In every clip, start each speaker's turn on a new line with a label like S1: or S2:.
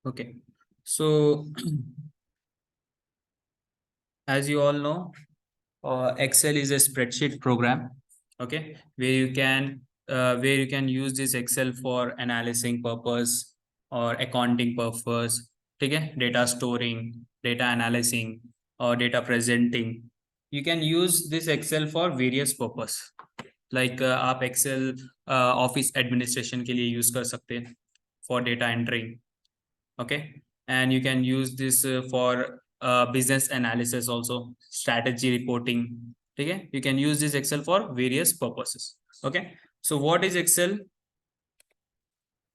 S1: Okay, so as you all know, Excel is a spreadsheet program. Okay, where you can use this Excel for analyzing purpose or accounting purpose. Okay, data storing, data analyzing, or data presenting. You can use this Excel for various purpose. Like आप Excel office administration के लिए use कर सकते हैं for data entering. Okay, and you can use this for business analysis also, strategy reporting. Okay, you can use this Excel for various purposes. Okay, so what is Excel,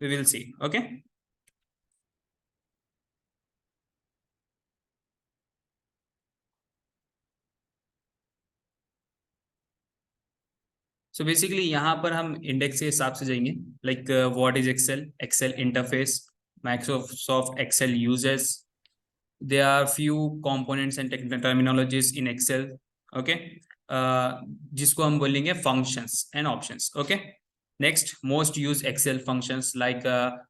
S1: we will see. Okay, so basically यहाँ पर हम index के हिसाब से जाएंगे. Like what is Excel? Excel interface, Microsoft Excel uses. There are few components and technical terminologies in Excel. Okay, जिसको हम बोलेंगे functions and options. Okay, next, most used Excel functions, like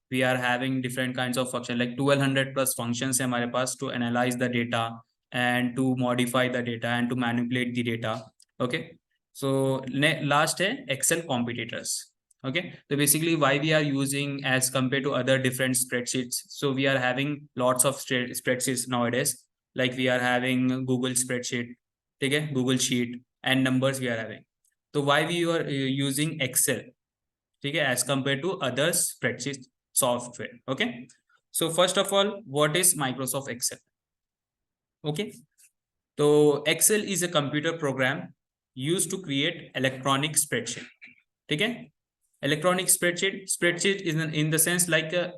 S1: we are having different kinds of functions, like 1200 plus functions है हमारे पास to analyze the data and to modify the data and to manipulate the data. Okay, so last है Excel competitors. Okay, so basically why we are using as compared to other different spreadsheets. So we are having lots of spreadsheets nowadays, like we are having Google spreadsheet, okay, Google sheet, and numbers we are having. So why we are using Excel, okay, as compared to other spreadsheet software. Okay, so first of all, what is Microsoft Excel? Okay, so Excel is a computer program used to create electronic spreadsheet. Okay, electronic spreadsheet is in the sense like a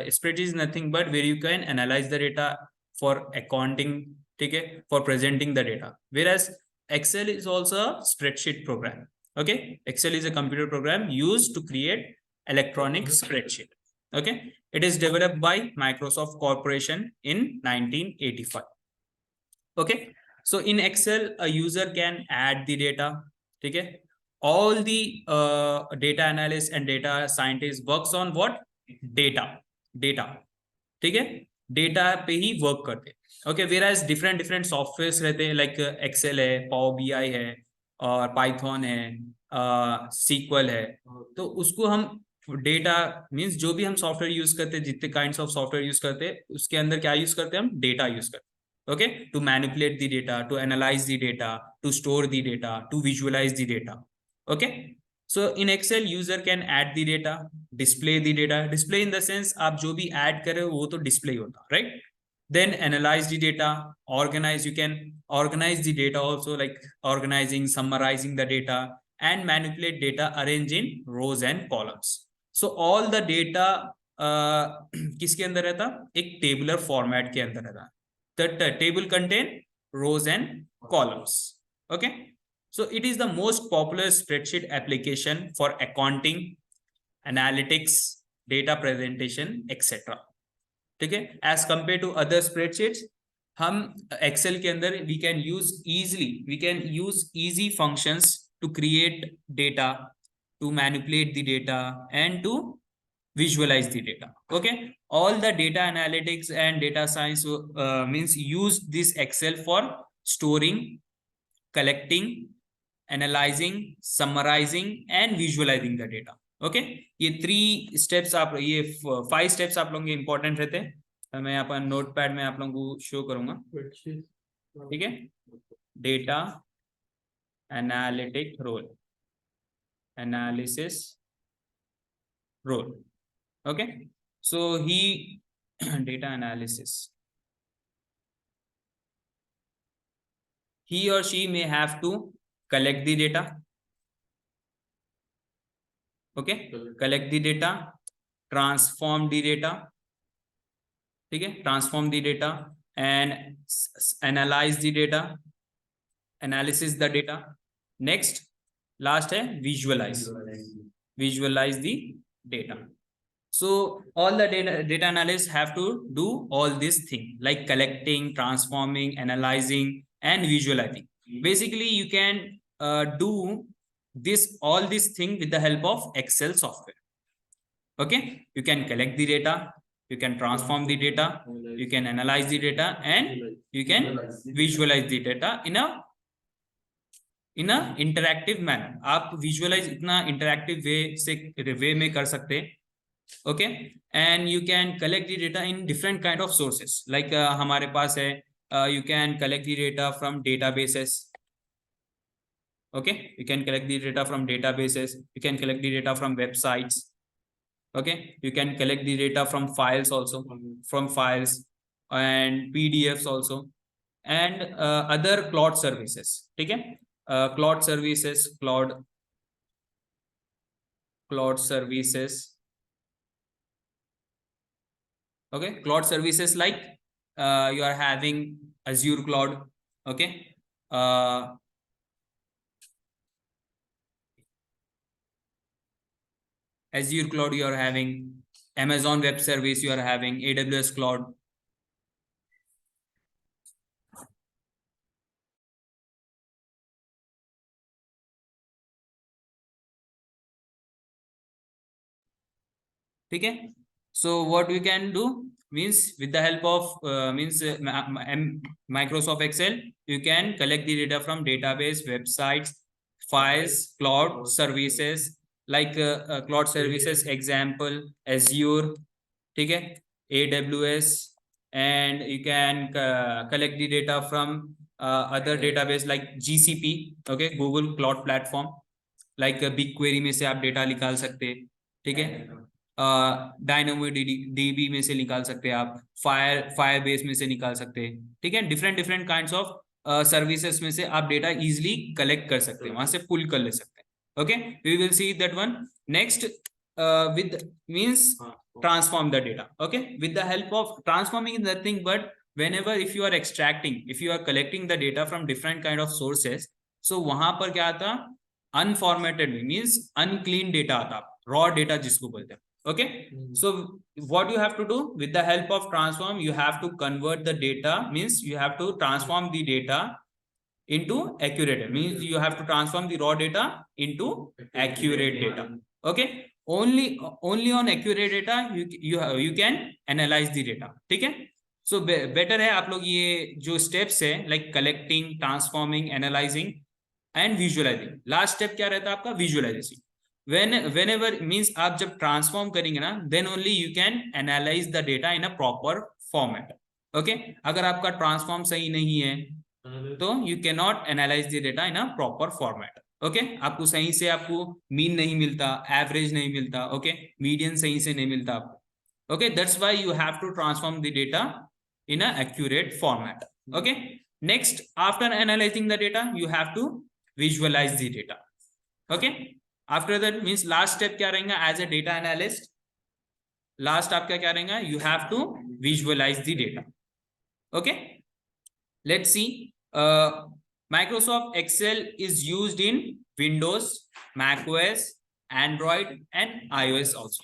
S1: spreadsheet is nothing but where you can analyze the data for accounting. Okay, for presenting the data, whereas Excel is also a spreadsheet program. Okay, Excel is a computer program used to create electronic spreadsheet. Okay, it is developed by Microsoft Corporation in 1985. Okay, so in Excel a user can add the data. Okay, all the data analysts and data scientists works on what? Data. ठीक है, data पे ही work करते हैं. Okay, whereas different softwares रहते हैं, like Excel है, power BI है, और पाइथन है, सीक्वल है. तो उसको हम डेटा मींस जो भी हम सॉफ्टवेयर यूज करते हैं, जितने काइंड्स ऑफ सॉफ्टवेयर यूज करते हैं, उसके अंदर क्या यूज करते हैं? हम डेटा यूज करते हैं. Okay, to manipulate the data, to analyze the data, to store the data, to visualize the data. Okay, so in Excel user can add the data, display the data. Display in the sense आप जो भी add करे वो तो display होता, right? Then analyze the data, organize. You can organize the data also, like organizing, summarizing the data, and manipulate data, arrange in rows and columns. So all the data किसके अंदर रहता? एक tabular format के अंदर रहता. The table contain rows and columns. Okay, so it is the most popular spreadsheet application for accounting, analytics, data presentation, etc. ठीक है, as compared to other spreadsheets, हम Excel के अंदर we can use easy functions to create data, to manipulate the data, and to visualize the data. Okay, all the data analytics and data science means use this Excel for storing, collecting, analyzing, summarizing, and visualizing the data. Okay, ये 3 steps आप, ये 5 steps आप लोगों के important रहते हैं. मैं यहाँ पर नोटपैड में आप लोगों को शो करूंगा. ठीक है, data analytic role, analysis role. Okay, so he data analysis, he or she may have to collect the data. Okay, collect the data, transform the data. ठीक है, transform the data and analyze the data, analysis the data. Next, last है visualize the data. So all the data analysts have to do all these things, like collecting, transforming, analyzing, and visualizing. Basically you can do all these things with the help of Excel software. Okay, you can collect the data, you can transform the data, you can analyze the data, and you can visualize the data in a interactive manner. आप visualize इतना interactive way में कर सकते, okay, and you can collect the data in different kind of sources. Like हमारे पास है, you can collect the data from databases. Okay, you can collect the data from databases, you can collect the data from websites. Okay, you can collect the data from files also, from files and PDFs also, and other cloud services. Okay, cloud services, cloud services. Okay, cloud services like you are having Azure cloud. Okay, Azure cloud you are having, Amazon web service you are having, AWS cloud. ठीक है, so what we can do means with the help of Microsoft Excel, you can collect the data from database, websites, files, cloud services like cloud services example Azure, ठीक है, AWS, and you can collect the data from other database like GCP, okay, Google Cloud Platform, like BigQuery में से आप data निकाल सकते, ठीक है, dynamo dB में से निकाल सकते हैं आप, फायरबेस में से निकाल सकते हैं, ठीक है, डिफरेंट काइंड्स ऑफ सर्विसेज में से आप डेटा इजीली कलेक्ट कर सकते हैं, वहां से पुल कर ले सकते हैं. Okay, we will see that one next. With means transform the data. Okay, with the help of transforming is nothing but whenever if you are extracting, if you are collecting the data from different kind of sources, so वहां पर क्या आता, unformatted means unclean data आता, raw data जिसको बोलते हैं. Okay, so what you have to do with the help of transform, you have to convert the data, means you have to transform the data into accurate, means you have to transform the raw data into accurate data. Okay, only on accurate data you can analyze the data. ठीक है, so better है आप लोग ये जो steps है like collecting, transforming, analyzing and visualizing. last step क्या रहता है आपका, visualization. whenever means आप जब transform करेंगे ना, then only you can analyze the data in a proper format. okay, अगर आपका transform सही नहीं है तो you cannot analyze the data in a proper format. Okay, आपको सही से आपको मीन नहीं मिलता, एवरेज नहीं मिलता, ओके, मीडियन सही से नहीं मिलता आपको. Okay, that's why you have to transform the data in a accurate format. Okay, next after analysing the data you have to visualise the data. Okay, after that means last step क्या रहेगा as a data analyst, last आपका क्या रहेगा, you have to visualise the data. Okay, let's see. Microsoft Excel is used in Windows, Mac OS, Android, and iOS also.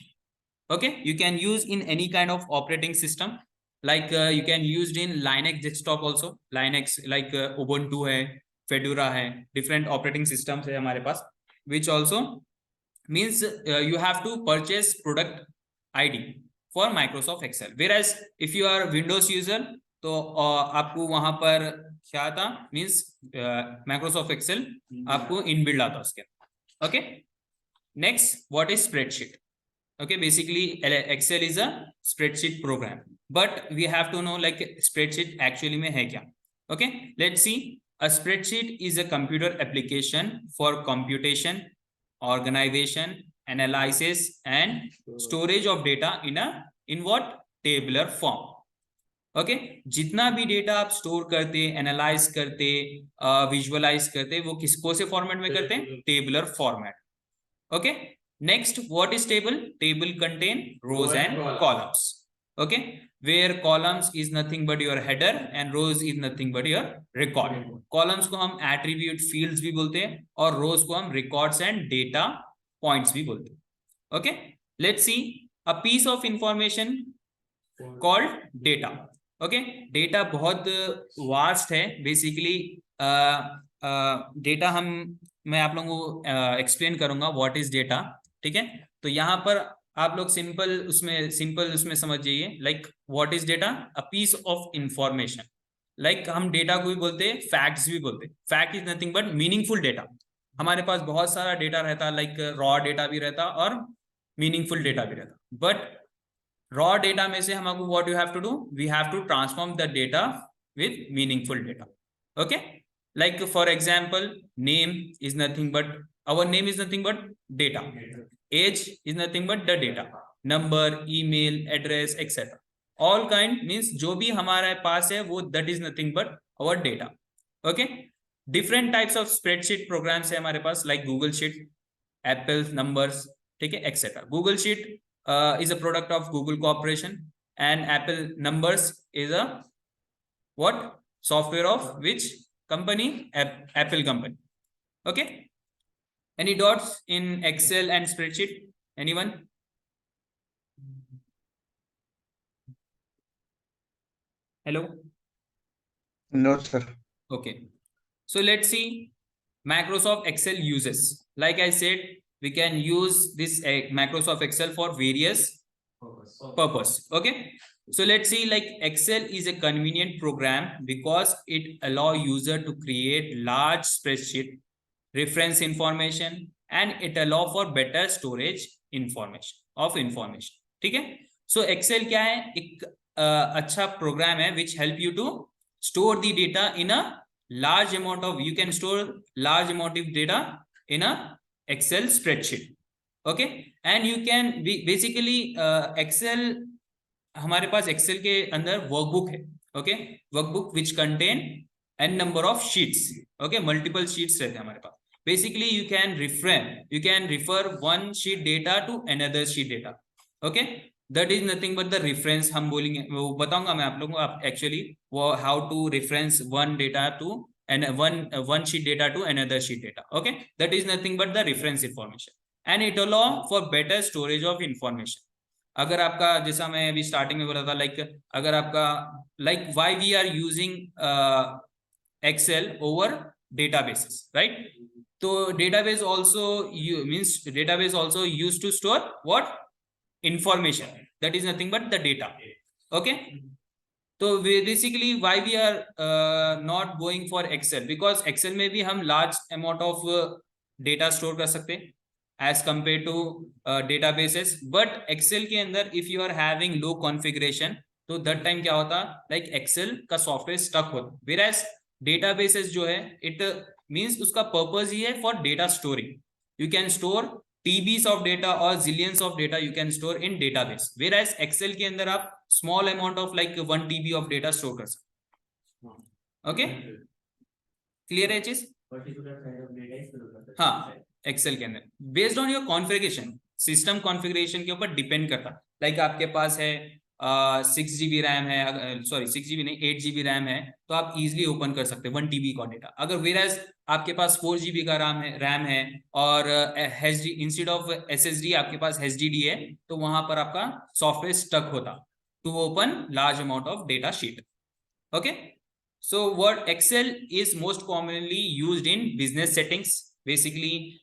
S1: Okay, you can use in any kind of operating system, like you can use in Linux desktop also. Linux like Ubuntu है, Fedora है, different operating systems है हमारे पास, which also means you have to purchase product ID for Microsoft Excel. Whereas if you are Windows user, तो आपको वहां पर क्या था, मीन्स माइक्रोसॉफ्ट एक्सेल आपको इनबिल्ड आता उसके. Okay, next what is spreadsheet. Okay, basically Excel is a spreadsheet program, but we have to know like spreadsheet actually में है क्या. Okay, let's see. A spreadsheet is a computer application for computation, organisation, analysis and storage of data in what, tabular form. Okay, जितना भी data आप store करते, analyse करते, visualise करते, वो किसको से फॉर्मेट में करते हैं, tabular format. Okay, next what is table. Table contain rows and columns. Okay, where columns is nothing but your header and rows is nothing but your record. Columns को हम एट्रीब्यूट फील्ड्स भी बोलते हैं और रोज को हम रिकॉर्ड्स एंड डेटा पॉइंट्स भी बोलते हैं. Okay, let's see. A piece of information called data. Okay, data बहुत वास्ट है बेसिकली. डेटा मैं आप लोगों को एक्सप्लेन करूंगा व्हाट इज डेटा. ठीक है, तो यहाँ पर आप लोग सिंपल उसमें समझ जाइए, like what is data, a piece of information. Like हम डेटा को भी बोलते हैं, फैक्ट्स भी बोलते हैं। Fact is nothing but meaningful data. हमारे पास बहुत सारा डेटा रहता, लाइक रॉ डेटा भी रहता और मीनिंगफुल डेटा भी रहता। बट रॉ डेटा में से हमको what you have to do, we have to transform the data with meaningful data. Okay, like for example, name is nothing but, our name is nothing but data. Age is nothing but the data. Number, email, address, etc. All kind means जो भी हमारे पास है वो that is nothing but our data. Okay, different types of spreadsheet programs है हमारे पास, like Google Sheet, Apple Numbers, ठीक है, etc. Google Sheet is a product of Google Corporation, and Apple Numbers is a what, software of which company? Apple company. Okay, any dots in Excel and spreadsheet? Anyone? Hello?
S2: No, sir.
S1: Okay, so let's see Microsoft Excel uses. Like I said, we can use this Microsoft Excel for various purpose. Okay, so let's see, like Excel is a convenient program because it allow user to create large spreadsheet, reference information, and it allow for better storage information. ठीक है, so Excel क्या है, एक अच्छा programme है which help you to store the data in a large amount of, you can store large amount of data in a Excel spreadsheet. Okay, and you can basically Excel, हमारे पास Excel के अंदर workbook है. Okay, workbook which contain n number of sheets. Okay, multiple sheets रहते हैं हमारे पास. Basically you can refer one sheet data to another sheet data. Okay, that is nothing but the reference. हम बोलेंगे, वो बताऊंगा मैं आप लोगों को, आप actually वो how to reference one data to and one sheet data to another sheet data. Okay, that is nothing but the reference information, and it allow for better storage of information. अगर आपका, जैसा मैं अभी starting में बोला था, like अगर आपका, like why we are using excel over databases, right? तो database also means database also used to store what, information, that is nothing but the data. Okay, तो basically why we are not going for excel, because excel में भी हम large amount of data store कर सकते हैं as compared to databases, but Excel के अंदर if you are having low configuration, तो that time क्या होता, like Excel का सॉफ्टवेयर स्टक होता, whereas databases जो है it means उसका पर्पस ही है for data storing. You can store TBs of data or zillions of data you can store in database, whereas Excel के अंदर आप small amount of like 1 TB of data store कर सकते. Okay, clear है चीज? हाँ, Excel के अंदर based on your configuration, system configuration के ऊपर डिपेंड करता. लाइक आपके पास है 6 GB रैम है, सॉरी 6 GB नहीं 8 GB रैम है, तो आप इजीली ओपन कर सकते हैं 1 TB का डेटा. अगर वेराज आपके पास 4 GB का रैम है और इंस्टेड ऑफ SSD आपके पास HDD है, तो वहां पर आपका सॉफ्टवेयर स्टक होता to open large amount of data sheet. Okay, so what Excel is most commonly used in business settings. Basically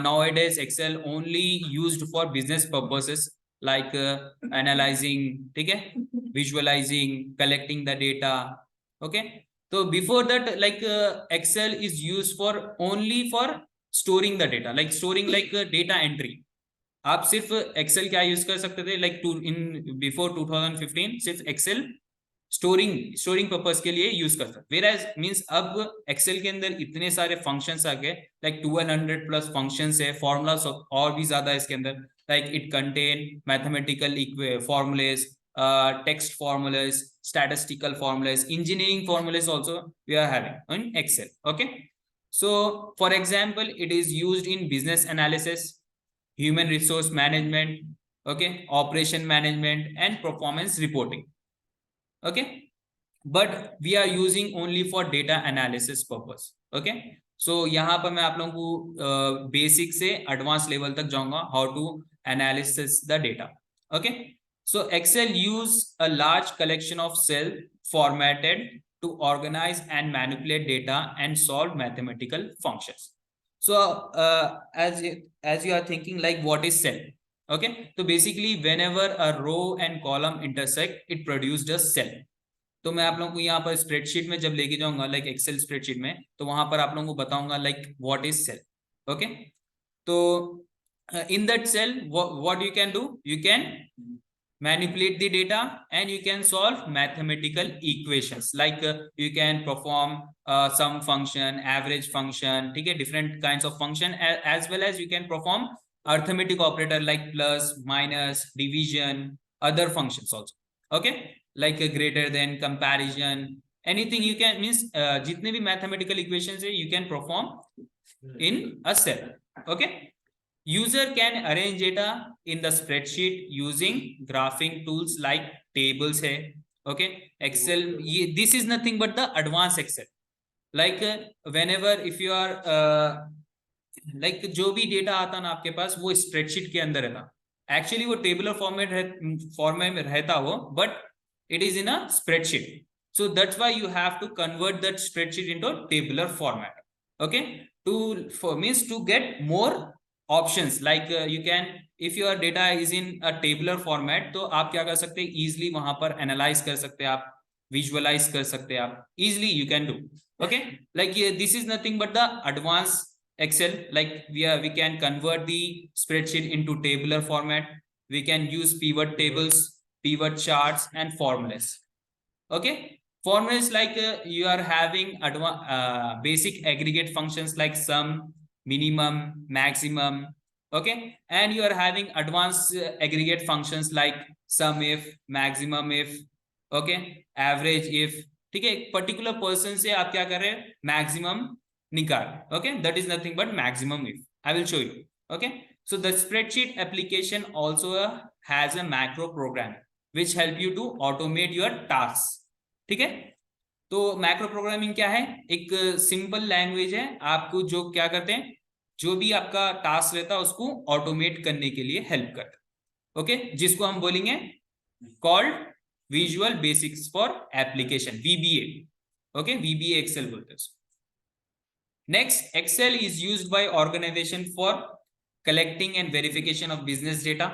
S1: nowadays Excel only used for business purposes, like analyzing, ठीक है, visualizing, collecting the data. Okay, so before that, like Excel is used for only for storing the data, like storing like data entry. आप सिर्फ Excel क्या use कर सकते थे, like in before 2015 सिर्फ Excel storing purpose के लिए use कर सकते. वेराज मींस अब एक्सेल के अंदर इतने सारे फंक्शंस आ गए, लाइक 1200+ फंक्शंस है, फॉर्मूलास और भी ज्यादा है इसके अंदर. Like it contain mathematical formulas, text formulas, statistical formulas, engineering formulas also we are having in Excel. Okay, so for example it is used in business analysis, human resource management, okay, operation management and performance reporting. Okay, but we are using only for data analysis purpose. Okay, so यहाँ पर मैं आप लोगों को basic से advance level तक जाऊंगा, how to analysis the data. Okay, so Excel use a large collection of cell formatted to organize and manipulate data and solve mathematical functions. So as you are thinking, like what is cell? Okay, तो basically whenever a row and column intersect it produced a cell. तो मैं आप लोगों को यहाँ पर spreadsheet में जब लेके जाऊंगा लाइक एक्सेल स्प्रेडशीट में, तो वहां पर आप लोगों को बताऊंगा like what is cell. Okay, तो in that cell what you can do, you can manipulate the data and you can solve mathematical equations like you can perform sum function, average function, ठीक है, different kinds of function as well as you can perform arithmetic operator like plus, minus, division, other functions also. Okay, like a greater than, comparison, anything you can means जितने भी mathematical equations है you can perform in a cell. Okay, user can arrange data in the spreadsheet using graphing tools like tables है. Okay, excel ये this is nothing but the advanced excel. like whenever if you are like जो भी data आता ना आपके पास वो spreadsheet के अंदर रहता, एक्चुअली वो टेबुलर फॉर्मेट में रहता हो, but it is in a spreadsheet. So that's why you have to convert that spreadsheet into tabular format. Okay, means to get more options like you can, if your data is in a tabular format, तो आप क्या कर सकते हैं, easily वहां पर analyze कर सकते हैं आप, visualize कर सकते हैं आप, easily you can do. Okay, like this is nothing but the advanced Excel. Like we can convert the spreadsheet into tabular format. We can use pivot tables, pivot charts, and formulas. Okay, formulas like you are having basic aggregate functions like sum, minimum, maximum. Okay, and you are having advanced aggregate functions like sum if, maximum if, okay, average if. ठीक है, एक particular person से आप क्या कर रहे हैं, maximum निकाल. Okay, that is nothing but maximum if. I will show you. Okay, so the spreadsheet application also has a macro program which help you to automate your tasks. ठीक है, तो मैक्रो प्रोग्रामिंग क्या है, एक simple language है आपको जो क्या करते हैं, जो भी आपका टास्क रहता है उसको ऑटोमेट करने के लिए हेल्प करता है. ओके, जिसको हम बोलेंगे called visual basics for application, VBA. Okay, VBA Excel बोलते हैं. Next, Excel is used by organisation for collecting and verification of business data,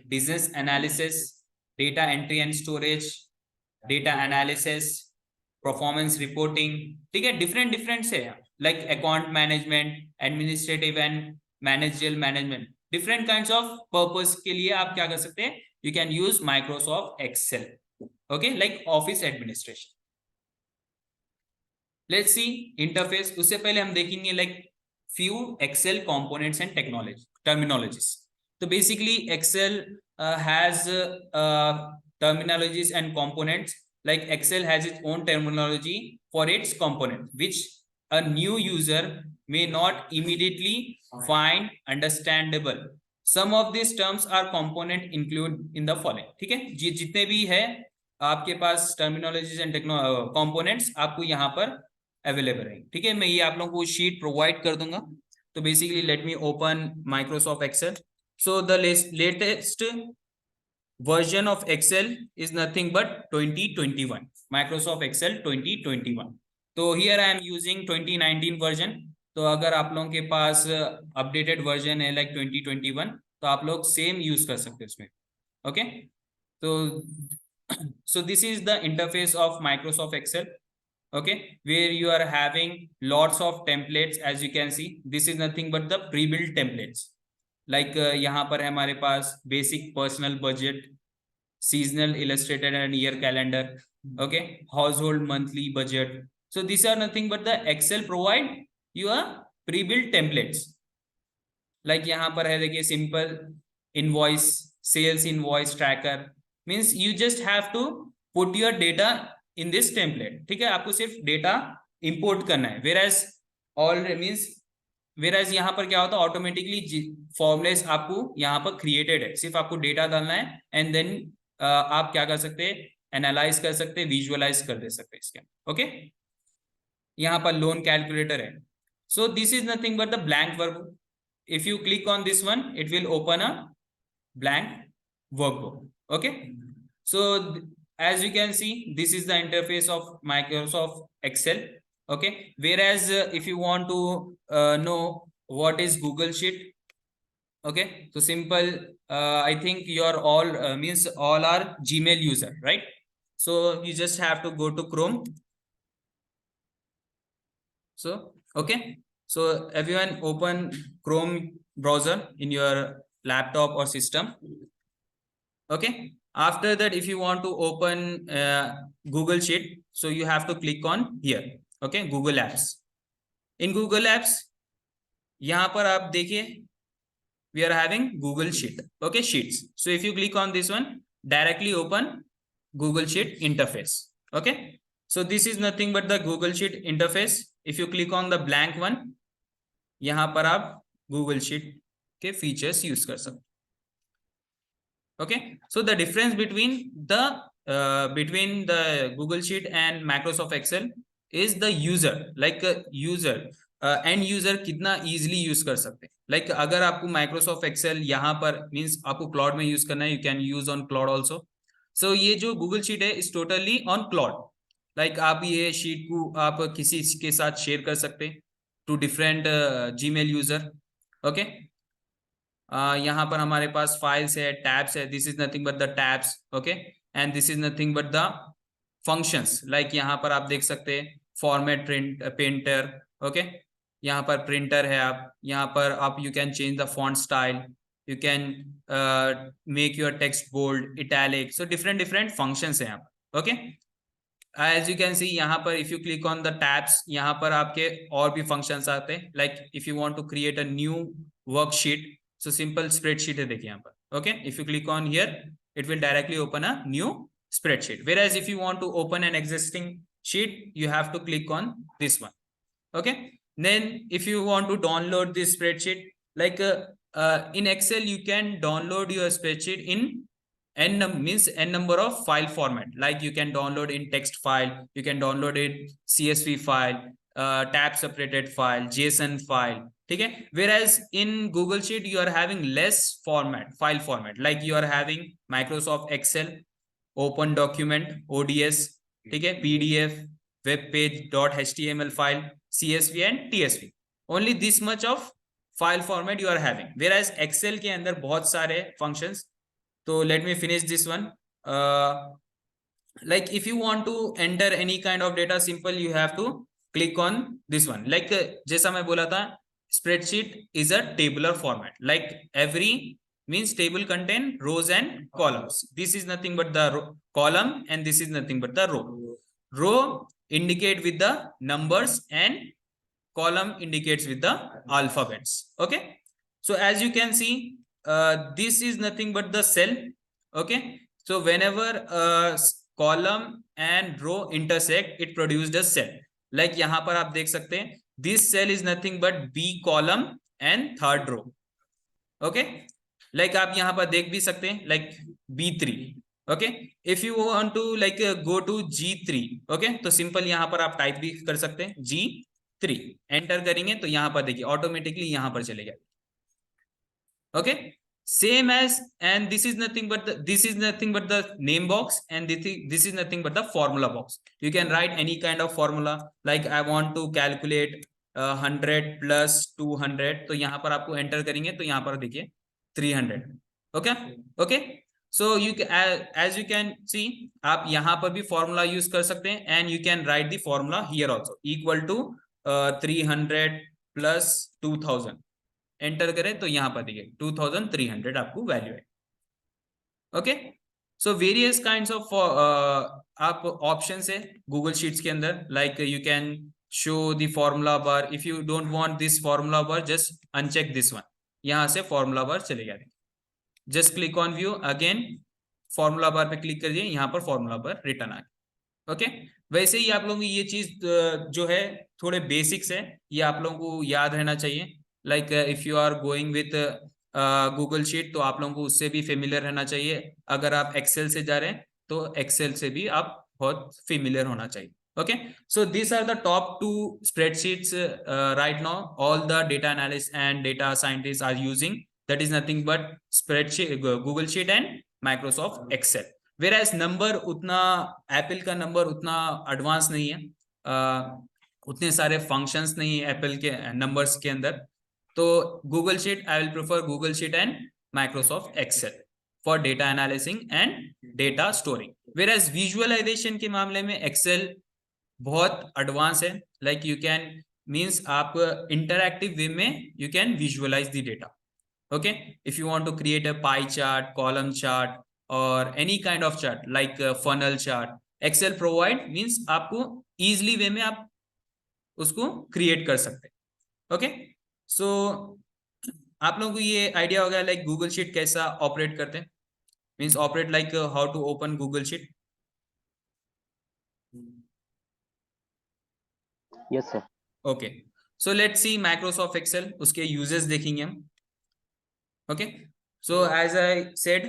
S1: business analysis, data entry and storage, data analysis, performance reporting. ठीक है, different से like account management, administrative and managerial management, different kinds of purpose के लिए आप क्या कर सकते हैं, you can use Microsoft Excel. Okay, like office administration. Let's see interface. उससे पहले हम देखेंगे like few Excel components and technology terminologies. So basically Excel has terminologies and components. Like Excel has its own terminology for its component which a new user may not immediately find understandable. Some of these terms are component include in the following. ठीक है, जितने भी है आपके पास terminologies and components आपको यहाँ पर available है. ठीक है, मैं ये आप लोगों को शीट प्रोवाइड कर दूंगा. तो basically let me open Microsoft Excel. So the latest version of Excel is nothing but 2021, Microsoft Excel 2021. तो here I am using 2019 version. तो अगर आप लोगों के पास updated version है like 2021, तो आप लोग same use कर सकते हैं उसमें. Okay, so this is the interface of Microsoft Excel. Okay, where you are having lots of templates. As you can see, this is nothing but the pre-built templates. Like यहाँ पर है हमारे पास basic personal budget, seasonal illustrated and year calendar, okay, household monthly budget. So this are nothing but the excel provide you are pre built templates. Like यहाँ पर है देखिए simple invoice, sales invoice tracker, means you just have to put your data in this template. ठीक है, आपको सिर्फ data import करना है. वेराज ऑल मीन्स वेराज यहाँ पर क्या होता है, ऑटोमेटिकली फॉर्मुलेस आपको यहाँ पर क्रिएटेड है, सिर्फ आपको डेटा डालना है एंड देन आप क्या कर सकते हैं, एनालाइज कर सकते हैं, विजुअलाइज कर दे सकते हैं इसके. ओके, यहाँ पर लोन कैलकुलेटर है. सो this is nothing but the blank workbook. If you click on this one it will open a blank workbook. Okay, so as you can see this is the interface of Microsoft Excel. Okay, whereas if you want to know what is Google Sheet, Okay, so simple. I think you're all means all are Gmail user, right? So you just have to go to Chrome. So okay, so everyone open Chrome browser in your laptop or system. Okay, after that, if you want to open Google Sheet, so you have to click on here. Okay, Google Apps. In Google Apps, यहाँ पर आप देखिए, we are having Google Sheet. Okay, Sheets. So if you click on this one, directly open Google Sheet interface. Okay, so this is nothing but the Google Sheet interface. If you click on the blank one, यहाँ पर आप Google Sheet के features use कर सकते. Okay, so the difference between the Google Sheet and Microsoft Excel is the user, like user end user कितना easily use कर सकते हैं. Like अगर आपको Microsoft Excel यहाँ पर means आपको cloud में use करना है, you can use on cloud also. So ये जो Google Sheet है is totally on cloud. Like आप ये sheet को आप किसी के साथ share कर सकते हैं to different Gmail user. Okay. यहाँ पर हमारे पास फाइल्स है, टैब्स है. This is nothing but the tabs. Okay, and this is nothing but the functions. Like यहाँ पर आप देख सकते हैं फॉर्मेट प्रिंट पेंटर. ओके, यहाँ पर प्रिंटर है. आप यहाँ पर आप you can change the font style, you can make your text bold, italic. So different functions है यहाँ पर. Okay, as you can see यहाँ पर if you click on the tabs, यहाँ पर आपके और भी फंक्शंस आते हैं. Like if you want to create a new worksheet, so simple spreadsheet है देखिए यहाँ पर. Okay, if you click on here, it will directly open a new spreadsheet. Whereas if you want to open an existing sheet, you have to click on this one. Okay, then if you want to download this spreadsheet, like in Excel you can download your spreadsheet in n number of file format. Like you can download in text file, you can download it CSV file, tab separated file, JSON file. ठीक है. Whereas in Google Sheet you are having less file format. Like you are having Microsoft Excel, Open Document, ODS, ठीक है, PDF, web page, .html file, CSV and TSV. Only this much of file format you are having. Whereas Excel के अंदर बहुत सारे functions. So let me finish this one. Like if you want to enter any kind of data, simple you have to click on this one. Like जैसा मैं बोला था, spreadsheet is a tabular format. Like every means table contain rows and columns. This is nothing but the column and this is nothing but the row. Row indicate with the numbers and column indicates with the alphabets. Okay, so as you can see, this is nothing but the cell. Okay, so whenever column and row intersect, it produced a cell. Like यहाँ पर आप देख सकते हैं, this cell is nothing but B column and third row. Okay, like आप यहाँ पर देख भी सकते हैं, like B3. Okay, if you want to like go to G3, okay, तो simple यहाँ पर आप टाइप भी कर सकते हैं G3. एंटर करेंगे तो यहाँ पर देखिए ऑटोमेटिकली यहाँ पर चले गए. Okay, same as, and this is nothing but the name box, and this is nothing but the formula box. You can write any kind of formula. Like I want to calculate 100 plus 200, तो यहाँ पर आपको enter करेंगे तो यहाँ पर देखिए 300. Okay, so you as you can see, आप यहाँ पर भी फॉर्मूला यूज कर सकते हैं, and you can write the formula here also, equal to 300 plus 2000. Enter करें तो यहाँ पर देखिए 2300 आपको वैल्यू है. Okay, so various kinds of आप ऑप्शंस है गूगल शीट्स के अंदर. Like you can show the formula bar. If you don't want this formula bar, just uncheck this one. यहाँ से फॉर्मूला बार चले गए. Just click on view again, formula bar पे click करिए, यहाँ पर फॉर्मूला बार रिटर्न आ गया. Okay, वैसे ही आप लोगों को ये चीज जो है थोड़े बेसिक्स है, ये आप लोगों को याद रहना चाहिए. Like if you are going with Google sheet, तो आप लोगों को उससे भी फेमिलियर रहना चाहिए. अगर आप एक्सेल से जा रहे हैं तो एक्सेल से भी आप बहुत फेमिलियर होना चाहिए. Okay, so this are the top 2 spreadsheets right now. All the data analyst and data scientist are using. That is nothing but spreadsheet, Google sheet and Microsoft Excel. Whereas number उतना, Apple का number उतना advance नहीं है, उतने सारे functions नहीं है Apple के नंबर्स के अंदर. तो Google sheet, I will prefer Google sheet and Microsoft excel for data analysing and data storing. Whereas visualization के मामले में एक्सेल बहुत एडवांस है, लाइक यू कैन मीन्स आप इंटरैक्टिव वे में you can visualize the data. okay, if you want to create a pie chart, column chart or any kind of chart like a funnel chart, excel provide means आपको easily way में आप उसको create कर सकते हैं। okay, so आप लोगों को ये आइडिया होगा लाइक गूगल शीट कैसा ऑपरेट करते हैं, means operate like how to open Google sheet.
S3: Yes sir.
S1: Okay, so let's see Microsoft Excel, उसके यूजेस देखेंगे हम। okay, so as I said,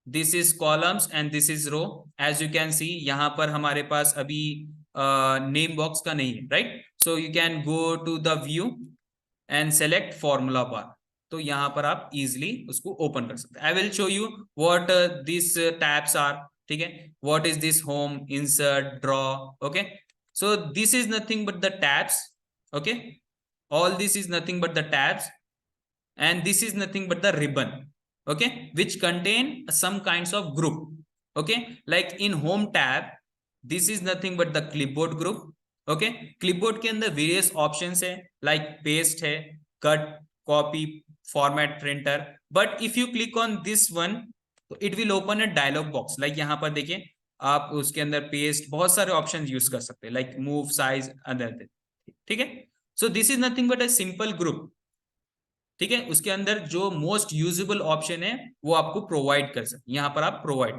S1: this is columns and this is row. as you can see यहाँ पर हमारे पास अभी name box का नहीं है, right? So you can go to the view and select formula bar, तो यहाँ पर आप इजिली उसको ओपन कर सकते हैं। I will show you what this tabs are, ठीक है? What is this home, insert, draw, okay? So this is nothing but the tabs, okay? all this is nothing but the tabs, and this is nothing but the ribbon, okay, which contain some kinds of group, okay? like in home tab, this is nothing but the clipboard group, okay? clipboard के अंदर various options है, like paste है, cut, copy, format, printer, but if you click on this one, तो it will open a dialog box, like यहाँ पर देखिए आप उसके अंदर paste बहुत सारे options use कर सकते हैं, like move, size, other, ठीक है? so this is nothing but a simple group, ठीक है? उसके अंदर जो मोस्ट यूजेबल ऑप्शन है वो आपको प्रोवाइड कर सकते, यहां पर आप प्रोवाइड,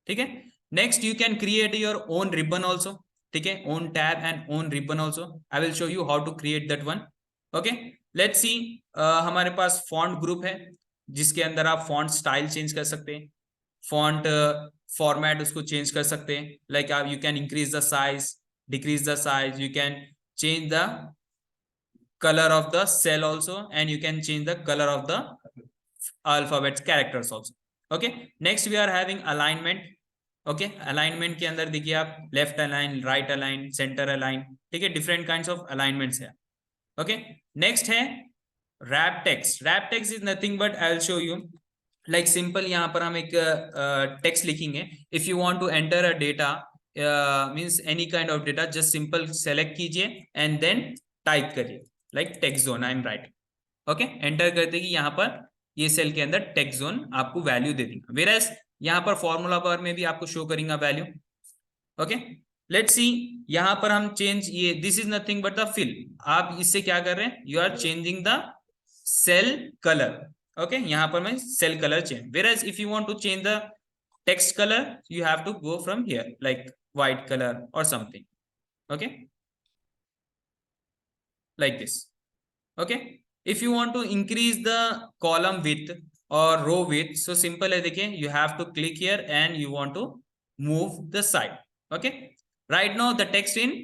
S1: ठीक है? Next you can create your own ribbon also, ठीक है? Own tab and own ribbon also, I will show you how to create that one. Okay, let's see, हमारे पास फॉन्ट ग्रुप है जिसके अंदर आप फॉन्ट स्टाइल चेंज कर सकते हैं, फॉन्ट फॉर्मेट उसको चेंज कर सकते हैं, लाइक आप you can increase the size, decrease the size, you can change the color of the cell also, and you can change the color of the alphabets characters also। okay, next we are having alignment। okay, alignment के अंदर देखिए आप left align, right align, center align, ठीक है? different kinds of alignments है। okay, next है wrap text। wrap text is nothing but I will show you, like simple यहाँ पर हम एक text लिखेंगे, if you want to enter a data means any kind of data, just simple select कीजिए and then type करिए, like text zone I am writing, okay? Enter करते कि यहाँ पर ये सेल के अंदर टेक्स्ट जोन आपको वैल्यू दे देगा, वेयरएज यहाँ पर फॉर्मूला बार में भी आपको शो करेगा वैल्यू। ओके, लेट्स सी, यहाँ पर हम चेंज ये this is nothing but the fill, आप इससे क्या कर रहे हैं, you are changing the cell colour. Okay, यहाँ पर मैं cell colour change, whereas if you want to change the text colour you have to go from here like white colour और something, okay, like this। okay, if you want to increase the column width or row width, so simple है, देखिए you have to click here and you want to move the side। okay, right now the text in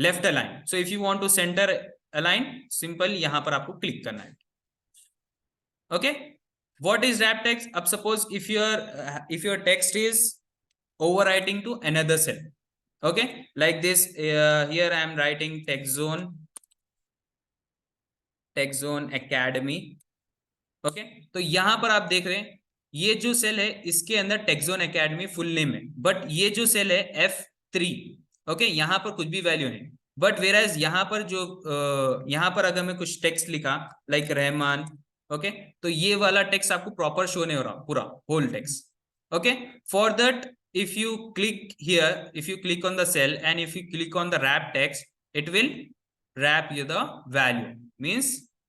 S1: left align, so if you want to center align, simple यहाँ पर आपको click करना है। okay, what is wrap text? अब suppose if your text is overwriting to another cell, okay, like this, here I am writing text zone academy। Okay, तो यहां पर आप देख रहे हैं ये जो सेल है इसके अंदर text zone academy full name है, बट ये जो सेल है F3, ओके, यहां पर कुछ भी वैल्यू नहीं, बट वेयरएज यहां पर जो यहां पर अगर मैं कुछ टेक्स्ट लिखा लाइक रहमान, ओके, तो ये वाला टेक्स्ट आपको प्रॉपर शो नहीं हो रहा, पूरा whole text. Okay, for that if you click here, if you click on the cell and if you click on the wrap text, it will wrap you the value, means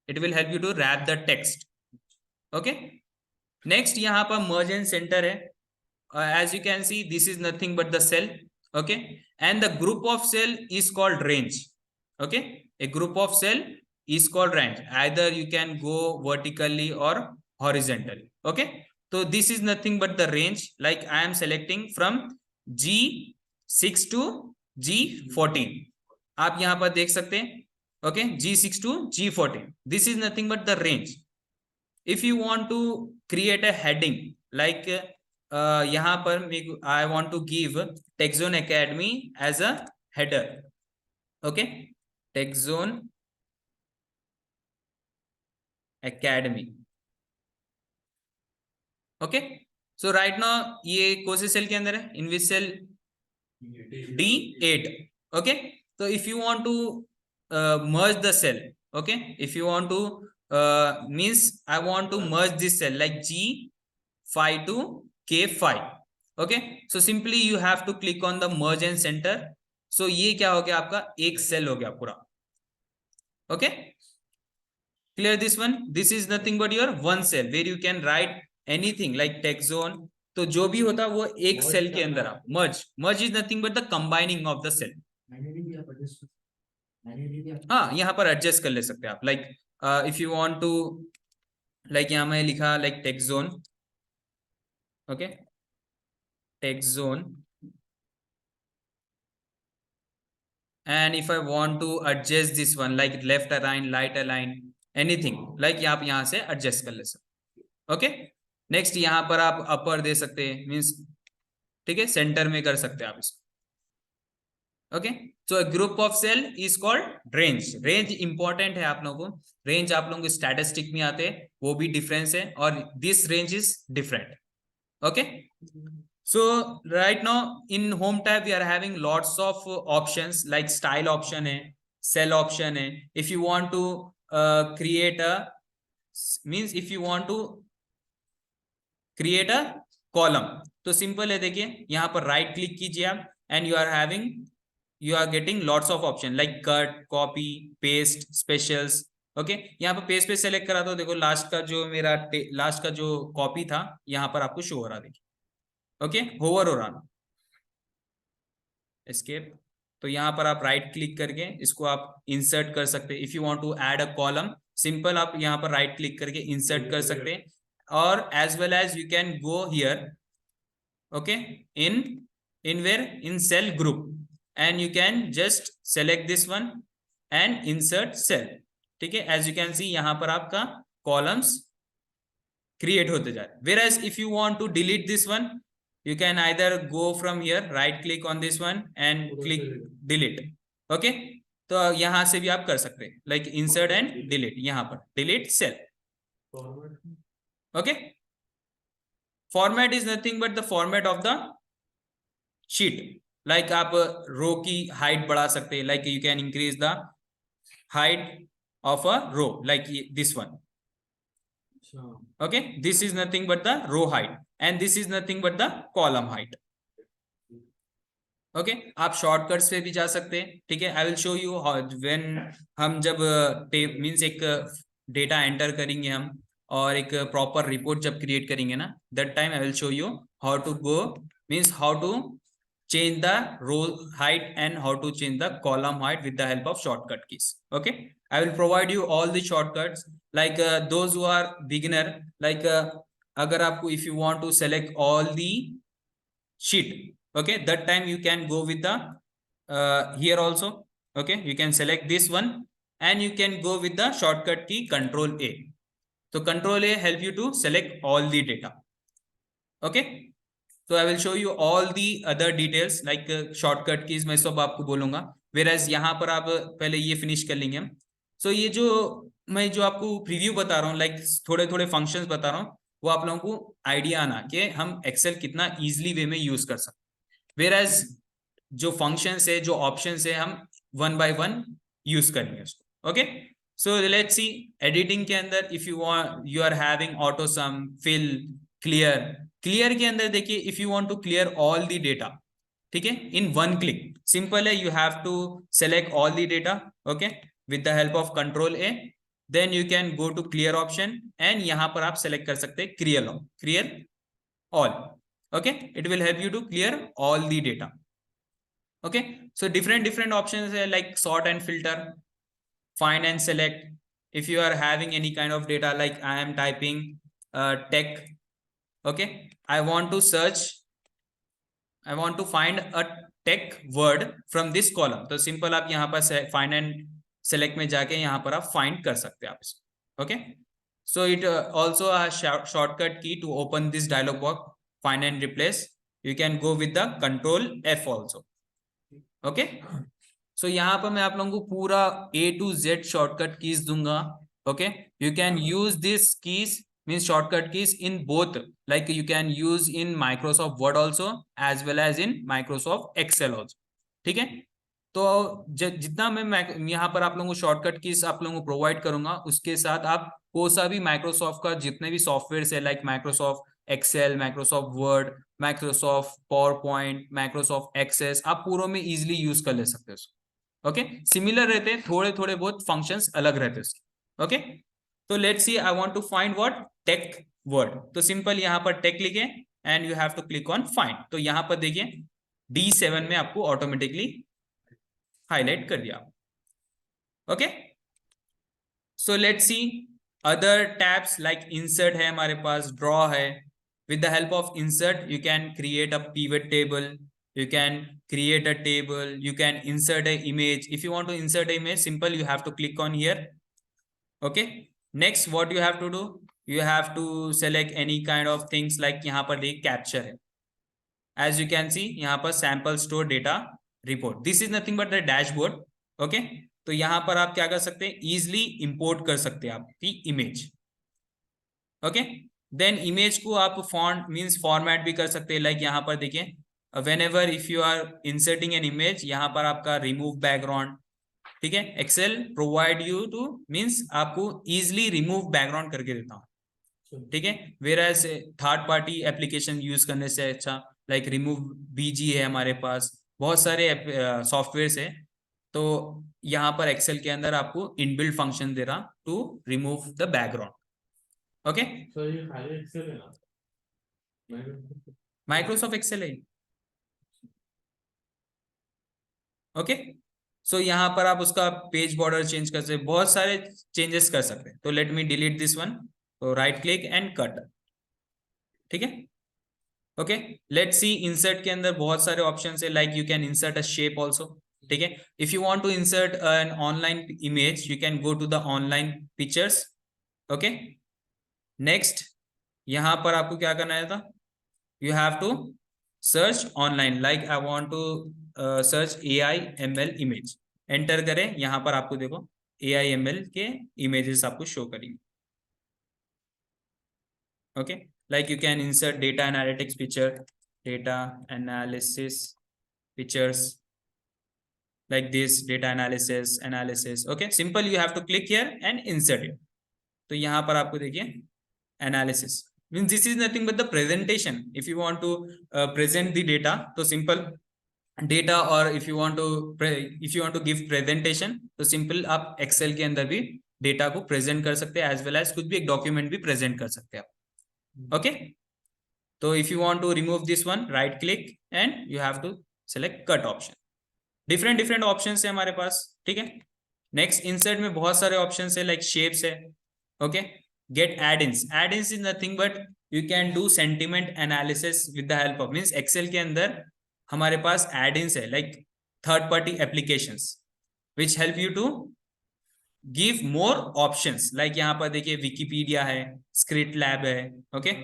S1: it will help you to wrap the text। okay, next यहाँ पर merge and center है, as you can see this is nothing but the cell, okay, and the group of cell is called range। okay, a group of cell is called range, either you can go vertically or horizontally। okay, so this is nothing but the range, like I am selecting from G6 to G14, आप यहाँ पर देख सकते हैं, okay, G6 to G14, this is nothing but the range। if you want to create a heading like यहाँ पर I want to give Tech Zone Academy as a header, okay, Tech Zone academy. Okay, so right now ये कौन से cell के अंदर है? in which cell? D8. Okay, so if you want to merge the cell, okay, if you want to means I want to merge this cell like G5 to K5. okay, so simply you have to click on the merge and center. so ये क्या हो गया आपका? एक cell हो गया पूरा. okay, clear this one? this is nothing but your one cell where you can write anything like text zone. तो जो भी होता वो एक सेल के अंदर आप merge is nothing but the combining of the cell. हाँ, यहाँ पर एडजस्ट कर ले सकते हैं आप. Like if you want to, like यहाँ मैं लिखा like text zone. Okay, text zone. and if I want to adjust this one like left align, right align, anything like आप यहाँ से adjust कर ले सकते. ओके, नेक्स्ट यहाँ पर आप अपर दे सकते हैं, मीन्स ठीक है, सेंटर में कर सकते हैं आप इसको. Okay, so a group of cell is called range. Range important है आप लोगों को. रेंज आप लोगों को स्टैटिस्टिक में आते हैं, वो भी डिफरेंस है, और this range is different. Okay, so right now in home tab we are having lots of options like style option है, cell option है. if you want to create a means if you want to create a column, तो simple है. देखिए यहाँ पर right click कीजिए आप and you are getting lots of option like cut, copy, paste, specials. Okay, यहाँ पर पेस्ट पे सेलेक्ट करा तो देखो लास्ट का जो मेरा लास्ट का जो कॉपी था यहाँ पर आपको शो हो रहा. देखिए, ओके, होवर हो रहा, एस्केप. तो यहाँ पर आप राइट क्लिक करके इसको आप इंसर्ट कर सकते हैं. If you want to add a column, simple आप यहाँ पर राइट क्लिक करके इंसर्ट कर सकते हैं. और as well as you can go here, okay, in where in cell group, and you can just select this one and insert cell. ठीक है, एज यू कैन सी यहाँ पर आपका कॉलम्स क्रिएट होते जा रहे. whereas if you want to delete this one, you can either go from here, right click on this one and click delete. okay, तो यहाँ से भी आप कर सकते हैं like insert and delete. यहाँ पर delete cell. okay, format is nothing but the format of the sheet. like आप रो की हाइट बढ़ा सकते हैं, like you can increase the height of a row like this one. okay, this is nothing but the row height and this is nothing but the column height. okay, आप shortcuts पे भी जा सकते हैं. ठीक है, आई विल शो यू व्हेन हम जब मींस एक डेटा एंटर करेंगे हम और एक प्रॉपर रिपोर्ट जब क्रिएट करेंगे ना, that time I will show you how to go, means how to change the row height and how to change the column height with the help of shortcut keys. okay, I will provide you all the shortcuts like those who are beginner, like agar aapko if you want to select all the sheet, okay, that time you can go with the here also. okay, you can select this one and you can go with the shortcut key Control A. so Control A help you to select all the data. okay, so I will show you all the other details like shortcut keys मैं सब आपको बोलूंगा. whereas यहाँ पर आप पहले ये finish कर लेंगे हम. so ये जो मैं जो आपको प्रीव्यू बता रहा हूँ, like थोड़े थोड़े फंक्शंस बता रहा हूँ, वो आप लोगों को आइडिया आना कि हम एक्सेल कितना इजीली वे में यूज कर सकते. whereas जो फंक्शंस है, जो ऑप्शंस है, हम वन बाय वन यूज करेंगे उसको. Okay, so let's see editing के अंदर if you want, you are having auto sum, fill, clear के अंदर देखिए if you want to clear all the data, ठीक है, इन वन क्लिक, सिंपल है. You have to select all the data, okay, with the help of control A. Then you can go to clear option and यहां पर आप select कर सकते हैं clear all. Okay, it will help you to clear all the data. Okay, so different options है like sort and filter, find and select. if you are having any kind of data like I am typing tech, okay, I want to find a tech word from this column. तो simple आप यहाँ पर find and select में जाके यहाँ पर आप find कर सकते हैं आप इसको. okay, so it also a shortcut key to open this dialog box, find and replace. you can go with the Control F also. Okay, so यहाँ पर मैं आप लोगों को पूरा A to Z shortcut keys दूंगा Okay, you can use these keys, means shortcut keys, in both, like you can use in Microsoft Word also as well as in Microsoft Excel also. ठीक है, तो जितना मैं यहाँ पर आप लोगों को शॉर्टकट कीज आप लोगों को प्रोवाइड करूंगा, उसके साथ आप कोई सा भी माइक्रोसॉफ्ट का जितने भी सॉफ्टवेयर है, like Microsoft Excel, Microsoft Word, Microsoft PowerPoint, Microsoft Access, आप पूरों में इजिली यूज कर ले सकते हो। ओके, सिमिलर रहते हैं, थोड़े थोड़े बहुत फंक्शंस अलग रहते हैं। ओके, तो let's see, I want to find what, take word. तो सिंपल यहाँ पर टेक लिखे and you have to click on find. तो यहाँ पर देखिए D7 में आपको ऑटोमेटिकली हाईलाइट कर दिया। Okay, so let's C other tabs, like insert है हमारे पास, ड्रॉ है। With the help of insert you can create a pivot table, you can create a table, you can insert a image. If you want to insert a image, simple, you have to click on here. Okay, next what you have to do, you have to select any kind of things, like यहाँ पर देखिए capture है, as you can see यहाँ पर sample store data report, this is nothing but the dashboard. okay, तो यहाँ पर आप क्या कर सकते हैं, easily import कर सकते हैं आपकी इमेज। ओके, देन इमेज को आप फॉन्ट मींस फॉर्मेट भी कर सकते हैं, लाइक यहाँ पर देखिए whenever if you are inserting an image, यहाँ पर आपका रिमूव बैकग्राउंड, ठीक है, Excel provide you to means आपको इजिली रिमूव बैकग्राउंड करके देता हूँ। ठीक है, whereas third party application use करने से अच्छा, लाइक रिमूव बीजी है हमारे पास, बहुत सारे सॉफ्टवेयर है। तो यहाँ पर एक्सेल के अंदर आपको इनबिल्ट फंक्शन दे रहा to remove the background. Okay,
S3: sir ये खाली एक्सेल है ना,
S1: माइक्रोसॉफ्ट एक्सेल है। ओके, सो यहाँ पर आप उसका पेज बॉर्डर चेंज कर सकते, बहुत सारे चेंजेस कर सकते हैं। तो let me delete this one, तो राइट क्लिक एंड कट। ठीक है, ओके, लेट्स सी इंसर्ट के अंदर बहुत सारे ऑप्शन है, like you can insert a shape also. ठीक है, if you want to insert an online image, you can go to the online pictures. Okay, next यहाँ पर आपको क्या करना है था, you have to search online, like I want to search AI/ML image, enter करें। यहाँ पर आपको देखो AI/ML के इमेजेस आपको शो करेंगे। Okay, like you can insert data analytics picture, data analysis pictures, like this data analysis। okay, simple, you have to click here and insert it। तो यहाँ पर आपको देखिए analysis means this is nothing but the presentation। if you want to present the data, तो simple data, और if you want to give presentation, तो simple आप excel के अंदर भी डेटा को प्रेजेंट कर सकते हैं, एज वेल एज कुछ भी एक डॉक्यूमेंट भी प्रेजेंट कर सकते हैं आप। ओके, तो if you want to remove this one, right click and you have to select cut option. Different option है हमारे पास। ठीक है, नेक्स्ट इंसर्ट में बहुत सारे ऑप्शन है, लाइक शेप्स है। Okay, get add-ins is nothing but you can do sentiment analysis with the help of, means excel के अंदर हमारे पास add-ins है, like third party applications which help you to give more options, like यहाँ पर देखिए Wikipedia है, script lab है। Okay,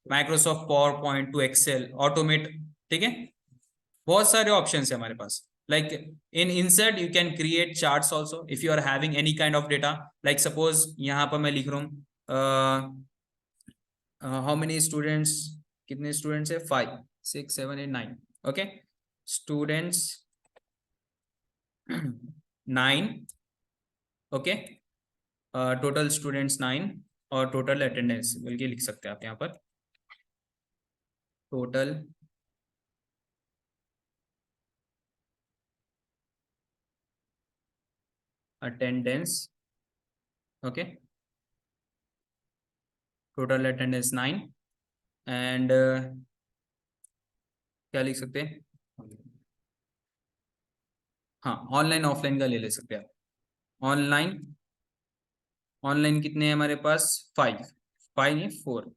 S1: Microsoft PowerPoint to Excel automate. ठीक है, बहुत सारे ऑप्शंस है हमारे पास। like in insert you can create charts also if you are having any kind of data, like suppose यहाँ पर मैं लिख रहा हूँ हाउ मेनी स्टूडेंट्स, कितने स्टूडेंट्स है, 5 6 7 8 9। Okay, students 9। Okay, total students 9 और टोटल अटेंडेंस बल्कि लिख सकते हैं आप यहाँ पर, total attendance. Okay, total attendance 9 and क्या लिख सकते हैं, हाँ ऑनलाइन ऑफलाइन का ले सकते हैं आप। ऑनलाइन कितने हैं हमारे पास, 5 नहीं 4।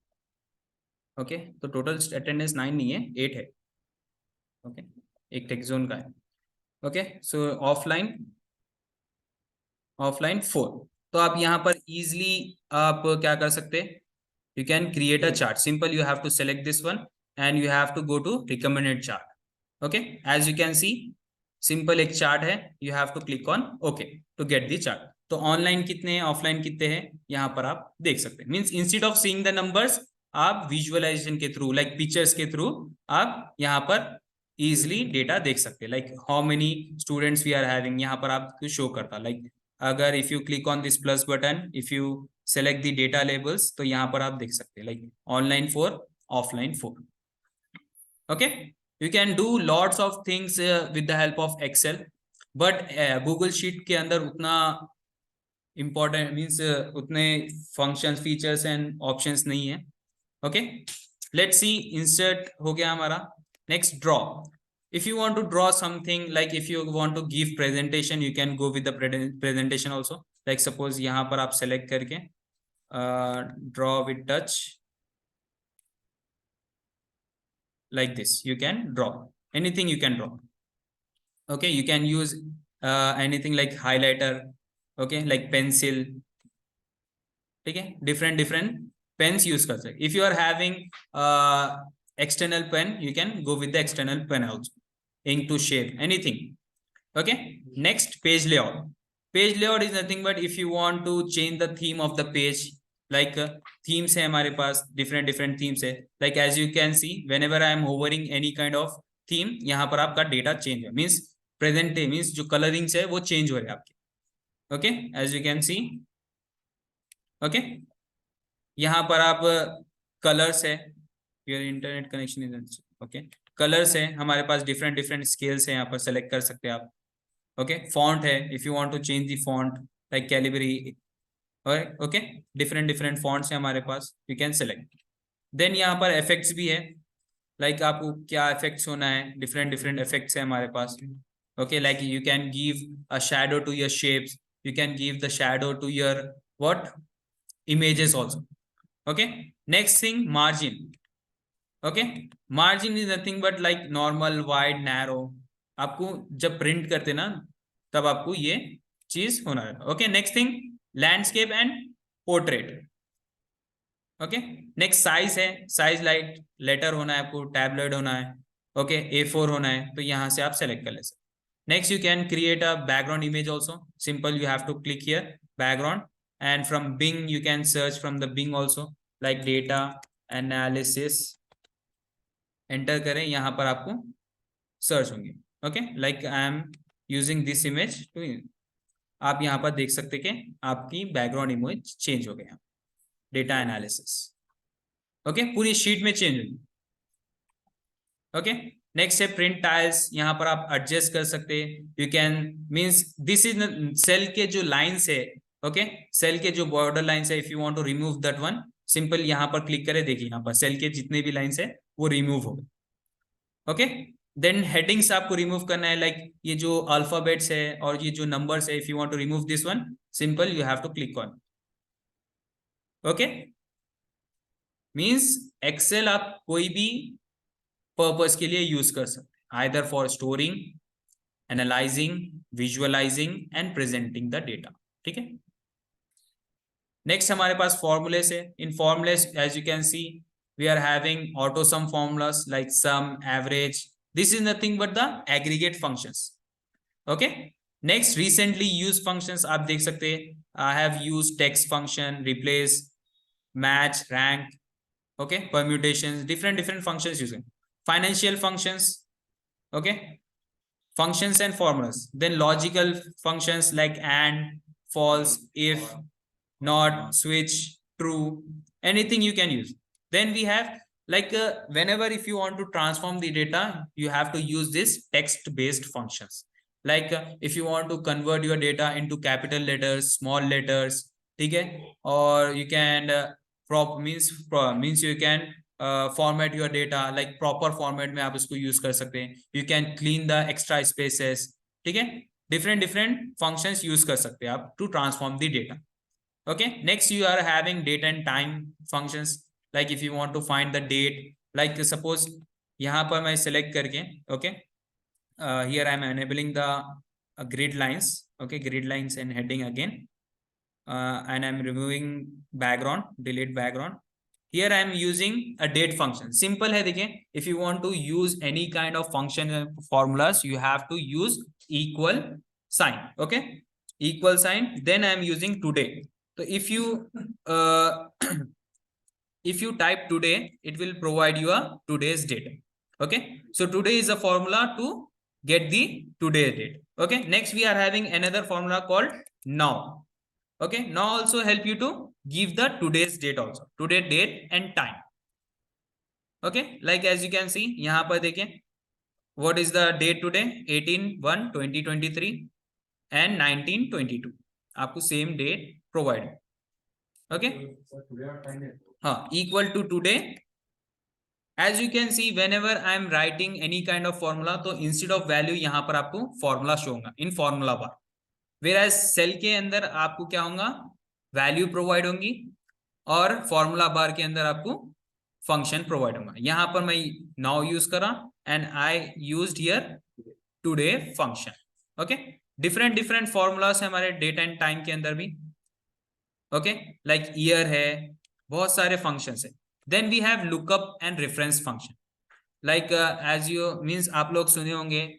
S1: ओके, तो टोटल अटेंडेंस 9 नहीं है, 8 है। ओके, एक टेक जोन का है। ओके, सो ऑफलाइन 4। तो आप यहाँ पर इजिली आप क्या कर सकते हैं, you can create a chart, simple, you have to select this one and you have to go to recommended chart। okay, as you can see simple एक chart है, you have to click on okay to get the chart। तो online कितने हैं, offline कितने हैं, यहाँ पर आप देख सकते हैं। Means instead of seeing the numbers, आप विजुअलाइजेशन के थ्रू, लाइक पिक्चर्स के थ्रू, आप यहाँ पर इजिली डेटा देख सकते हैं। Like how many students we are having, यहाँ पर आपको शो करता। लाइक अगर if you click on this plus button, if you select the data labels, तो यहाँ पर आप देख सकते हैं like online 4, offline 4। Okay, you can do lots of things with the help of Excel, but Google sheet के अंदर उतना इंपॉर्टेंट मीन्स उतने फंक्शंस, फीचर्स एंड ऑप्शंस नहीं है। ओके, लेट्स सी, इंसर्ट हो गया हमारा। Next, draw. if you want to draw something, like if you want to give presentation, you can go with the presentation also. like suppose यहाँ पर आप select करके draw with touch, like this you can draw anything, you can draw. okay, you can use anything like highlighter, okay, like pencil, ठीक है, different pens use कर सकते। if you are having external pen, you can go with the external pen also, ink to shape anything. okay, next, page layout. page layout is nothing but if you want to change the theme of the page, like themes है हमारे पास, different themes है। like as you can see, whenever I am hovering any kind of theme, यहाँ पर आपका data change है, means present means जो colourings है वो चेंज हो रहे हैं आपके। Okay, as you can see, okay, यहाँ पर आप कलर्स है, your internet connection is okay, colours है हमारे पास, different स्केल्स है, यहाँ पर सेलेक्ट कर सकते हैं आप। ओके, फॉन्ट है, if you want to change the font, like Calibri, और ओके, different फॉन्ट्स है हमारे पास, यू कैन सेलेक्ट। देन यहाँ पर इफेक्ट्स भी है, लाइक आपको क्या इफेक्ट्स होना है, different इफेक्ट्स है हमारे पास। Okay, like you can give a shadow to your shapes, you can give the shadow to your what images also. okay, next thing, margin. okay, margin is nothing but like normal, wide, narrow. आपको जब print करते ना तब आपको ये चीज होना है। Okay, next thing, landscape and portrait. Okay, next, size है, साइज लाइक लेटर होना है आपको, टैबलेट होना है, ओके, A4 होना है, तो यहाँ से आप सेलेक्ट कर ले सकते। Next, you can create a background image also. Simple, you have to click here, background, and from Bing, you can search from the Bing also, like data analysis. Enter करें, यहाँ पर आपको search होंगे। Okay, like I am using this image to, आप यहाँ पर देख सकते कि आपकी background image change हो गया, data analysis. Okay, पूरी sheet में change होगी। Okay, नेक्स्ट है प्रिंट टाइल्स, यहाँ पर आप एडजस्ट कर सकते हैं। You can means this is cell के जो लाइंस है, ओके, सेल के जो बॉर्डर लाइंस है, if you want to remove that one, simple यहाँ पर क्लिक करें, देखिए यहाँ पर सेल के जितने भी लाइंस है वो रिमूव हो गए। ओके, देन हेडिंग्स आपको रिमूव करना है, लाइक ये जो अल्फाबेट्स है और ये जो नंबर्स है, if you want to remove this one, simple you have to click on. Okay, means Excel आप कोई भी पर्पस के लिए यूज कर सकते हैं, either for storing, analysing, visualizing and presenting the data. ठीक है, नेक्स्ट हमारे पास फॉर्मूलेस है। In formulas, as you can see, we are having auto sum formulas like sum, average, this is nothing but the aggregate functions. Okay, next, recently use functions आप देख सकते हैं, I have use text function, replace, match, rank, okay, permutations, different functions using financial functions, okay, functions and formulas, then logical functions like and, false, if, not, switch, true, anything you can use. Then we have like whenever if you want to transform the data, you have to use this text based functions, like if you want to convert your data into capital letters, small letters, ठीक है, or you can means you can format your data, like proper format में आप इसको use कर सकते हैं। You can clean the extra spaces, ठीक है, different फंक्शंस यूज कर सकते हैं आप to transform the data. Okay, next, you are having date and time functions, like if you want to find the date, like suppose यहाँ पर मैं select करके, okay, here I am enabling the grid lines, okay, grid lines and heading again, and I am removing background, delete background. Here I am using a date function. Simple है, देखिए, if you want to use any kind of function formulas, you have to use equal sign. Okay, equal sign, then I am using today. So if you if you type today, it will provide you a today's date. Okay, so today is a formula to get the today date. Okay, next we are having another formula called now. Okay, now also help you to give the today's date also, today date and time. Okay, like as you can see यहाँ पर देखें, what is the date today? 18/1/2023 and 19/22. आपको same date provide. Okay, हाँ, equal to today. As you can see, whenever I am writing any kind of formula, तो instead of value यहाँ पर आपको formula show होगा in formula bar. Whereas cell के अंदर आपको क्या होगा, value provide होंगी और formula bar के अंदर आपको function provide होगा. यहाँ पर मैं now use करा and I used here today function. Okay, different formulas है हमारे date and time के अंदर भी. Okay, like year है, बहुत सारे functions है. Then we have lookup and reference function. Like as you means आप लोग सुने होंगे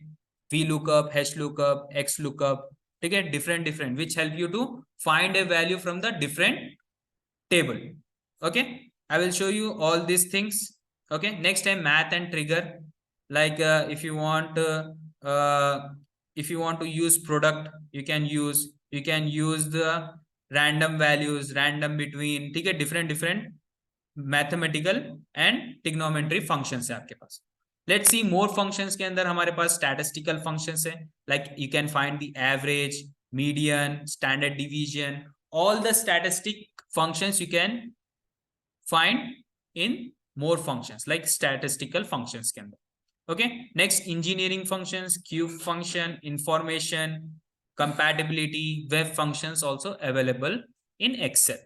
S1: VLOOKUP, HLOOKUP, XLOOKUP, ठीक है, different which help you to find a value from the different table. Okay, I will show you all these things. Okay, next time math and trigger, like if you want to use product, you can use the random values, random between, ठीक है, different mathematical and trigonometry functions है आपके पास. Let's see more functions के अंदर हमारे पास statistical functions है. Like you can find the average, median, standard division, all the statistic functions you can find in more functions like statistical functions के अंदर. Okay, next engineering functions, cube function, information, compatibility, web functions also available in Excel.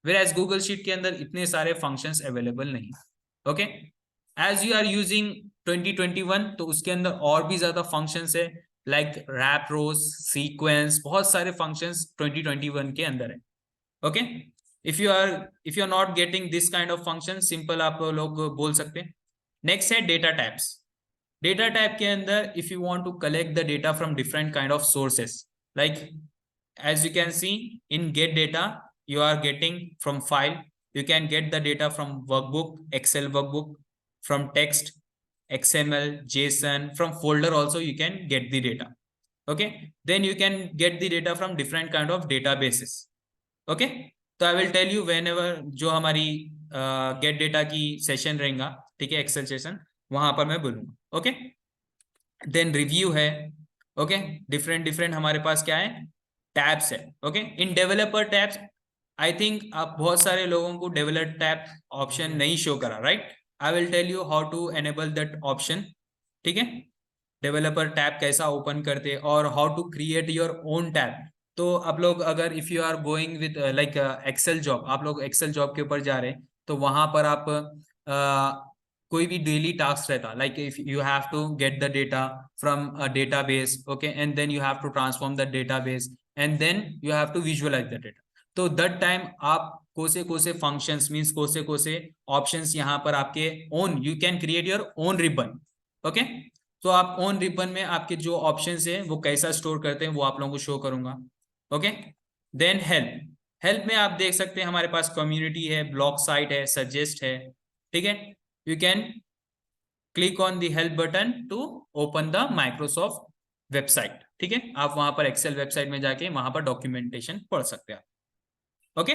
S1: Whereas Google Sheet के अंदर इतने सारे functions available नहीं. Okay, as you are using 2021, तो उसके अंदर और भी ज्यादा functions है, like wrap rows, sequence, बहुत सारे functions 2021 के अंदर है. Okay, if you are not getting this kind of function, simple आप लोग बोल सकते हैं. Next है data types. Data type के अंदर if you want to collect the data from different kind of sources, like as you can see in get data, you are getting from file, you can get the data from workbook, Excel workbook, from text, XML, JSON, from folder also you can get the data. Okay, then you can get the data from different kind of databases. Okay, तो I will tell you whenever जो हमारी get data की session रहेगा, ठीक है, Excel session, वहां पर मैं बोलूंगा. Okay, then review है. Okay, different हमारे पास क्या है, tabs है. Okay, in developer tabs I think आप बहुत सारे लोगों को डेवलप टैब ऑप्शन नहीं शो करा, right? I will tell you how to enable that option. ठीक है, डेवलपर टैब कैसा ओपन करते और how to create your own tab. तो आप लोग अगर if you are going with like Excel job, आप लोग एक्सेल जॉब के ऊपर जा रहे हैं, तो वहां पर आप कोई भी डेली टास्क रहता, like if you have to get the data from a database, okay, and then you have to transform the database and then you have to visualise the data. तो दैट टाइम आप कोसे functions means कोसे options यहाँ पर आपके own, you can create your own ribbon. Okay, तो आप own ribbon में आपके जो ऑप्शंस है वो कैसा स्टोर करते हैं वो आप लोगों को शो करूंगा. ओके, देन हेल्प में आप देख सकते हैं हमारे पास कम्युनिटी है, ब्लॉग साइट है, सजेस्ट है. ठीक है, you can click on the help button to open the Microsoft website. ठीक है, आप वहां पर एक्सेल वेबसाइट में जाके वहां पर डॉक्यूमेंटेशन पढ़ सकते हैं. Okay,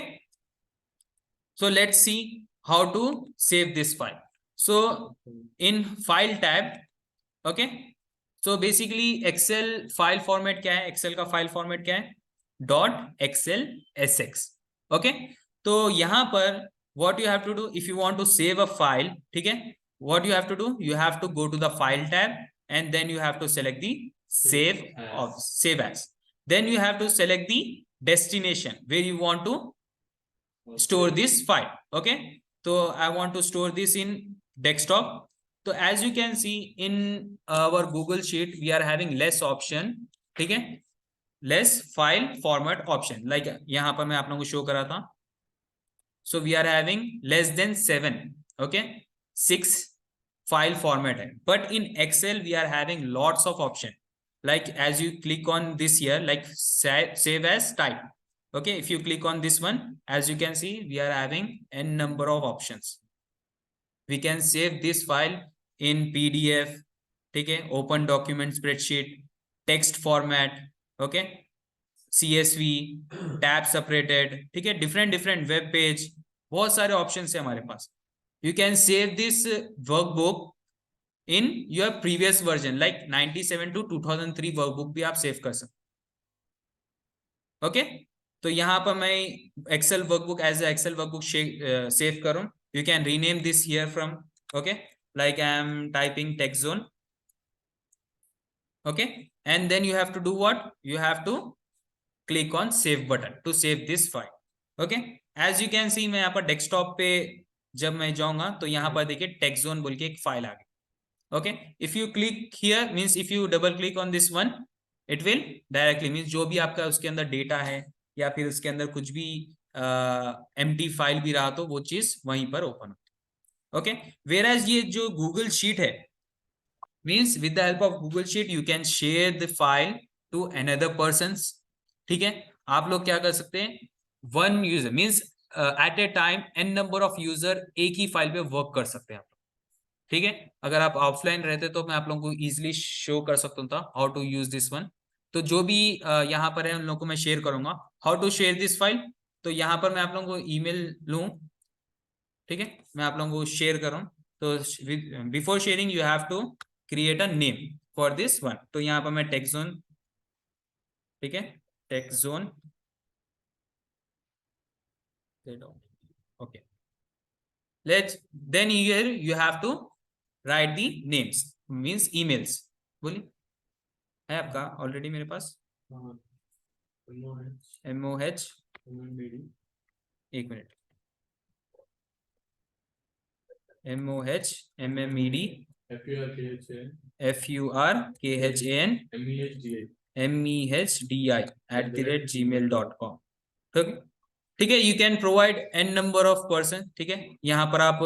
S1: so let's see how to save this file. So in file tab, okay, so basically Excel file format क्या है, Excel का file format क्या है, .xlsx. okay, तो यहाँ पर what you have to do if you want to save a file, ठीक है, what you have to do, you have to go to the file tab and then you have to select the save as. Then you have to select the destination where you want to store this file. Okay, so I want to store this in desktop. So as you can see in our Google Sheet, we are having less option. ठीक है, less file format option. Like यहाँ पर मैं आप लोगों को show करा था. So we are having less than 7. Okay, 6 file format है. But in Excel we are having lots of option. like as you click on this here, like save as type. Okay, if you click on this one, as you can see, we are having n number of options. We can save this file in PDF, okay, open document spreadsheet, text format, okay, CSV, tab separated, ठीक है, different web page, बहुत सारे options है हमारे पास. You can save this workbook in your previous version, like 97 to 2003 workbook भी आप save कर सकते. Okay, तो यहाँ पर मैं Excel workbook as a Excel workbook save करूँ. You can rename this here from, okay, like I am typing TechZone. Okay, and then you have to do what? You have to click on save button to save this file. Okay, as you can see मैं यहाँ पर desktop पे जब मैं जाऊंगा तो यहाँ पर देखिए TechZone बोल के एक फाइल आ गई. Okay, if you click here means if you double click on this one, it will directly means जो भी आपका उसके अंदर डेटा है या फिर उसके अंदर कुछ भी empty फाइल भी रहा तो वो चीज वहीं पर ओपन हो. Okay, whereas ये जो Google Sheet है means with the help of Google Sheet you can share the file to another persons. ठीक है, आप लोग क्या कर सकते हैं, one user means at a time n number of user एक ही फाइल पे वर्क कर सकते हैं आप. ठीक है, अगर आप ऑफलाइन रहते तो मैं आप लोगों को इजीली शो कर सकता था how to use this one. तो जो भी यहाँ पर है उन लोगों को मैं शेयर करूंगा how to share this file. तो यहाँ पर मैं आप लोगों को ईमेल लूं, ठीक है, मैं आप लोगों को शेयर करूं. तो before sharing you have to create a name for this one. तो यहाँ पर मैं TechZone, ठीक है, TechZone, okay, let's then here you have to write the names means emails. बोलिए, है आपका ऑलरेडी मेरे पास MOH, एक minute, MOH MMED FURKHAN MEHDI@gmail.com. ठीक है, you can provide n number of person. ठीक है, यहाँ पर आप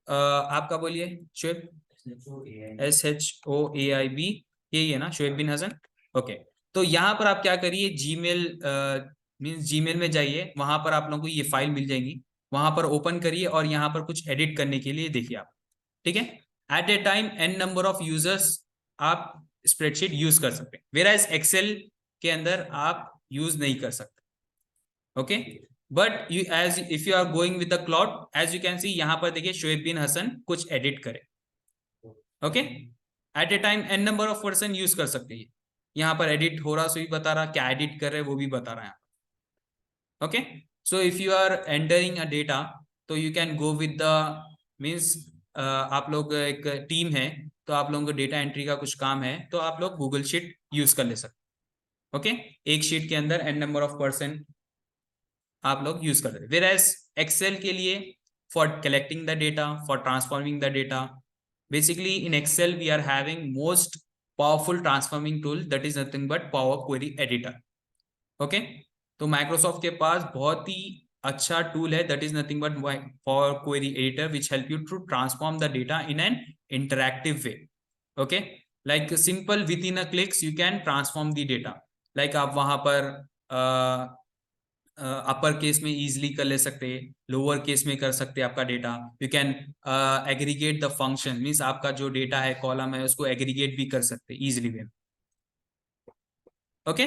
S1: आपका बोलिए शोएब, SHOAIB यही है ना, शोएब बिन हसन. ओके, तो यहाँ पर आप क्या करिए, जीमेल मीन्स जीमेल में जाइए, वहां पर आप लोगों को ये फाइल मिल जाएंगी, वहां पर ओपन करिए और यहाँ पर कुछ एडिट करने के लिए देखिए आप. ठीक है, at a time n number of users आप स्प्रेडशीट यूज कर सकते हैं, वेराइज एक्सेल के अंदर आप यूज नहीं कर सकते. Okay, but you as if you are going with the cloud, as you can see यहाँ पर देखिए शोएब बिन हसन कुछ एडिट करे. Okay, at a time n number of person use कर सकते हैं. यहाँ पर एडिट हो रहा सो भी बता रहा, क्या एडिट कर रहे वो भी बता रहा है. Okay, so if you are entering a data तो you can go with the means आप लोग एक टीम है तो आप लोगों को डेटा एंट्री का कुछ काम है तो आप लोग गूगल शीट यूज कर ले सकते. ओके, एक शीट के अंदर n नंबर ऑफ पर्सन आप लोग यूज करते हैं. वेयरएज एक्सेल के लिए for collecting the data, for transforming the data, basically in Excel we are having most powerful transforming tool that is nothing but power query editor. Okay, तो Microsoft के पास बहुत ही अच्छा टूल है that is nothing but power query editor which help you to transform the data in an interactive way. Okay, like simple with in a clicks you can transform the data. Like आप वहां पर upper case में easily कर ले सकते हैं, lower case में कर सकते हैं आपका data. You can aggregate the function means आपका जो डेटा है कॉलम है उसको एग्रीगेट भी कर सकते हैं इजीली वे. ओके,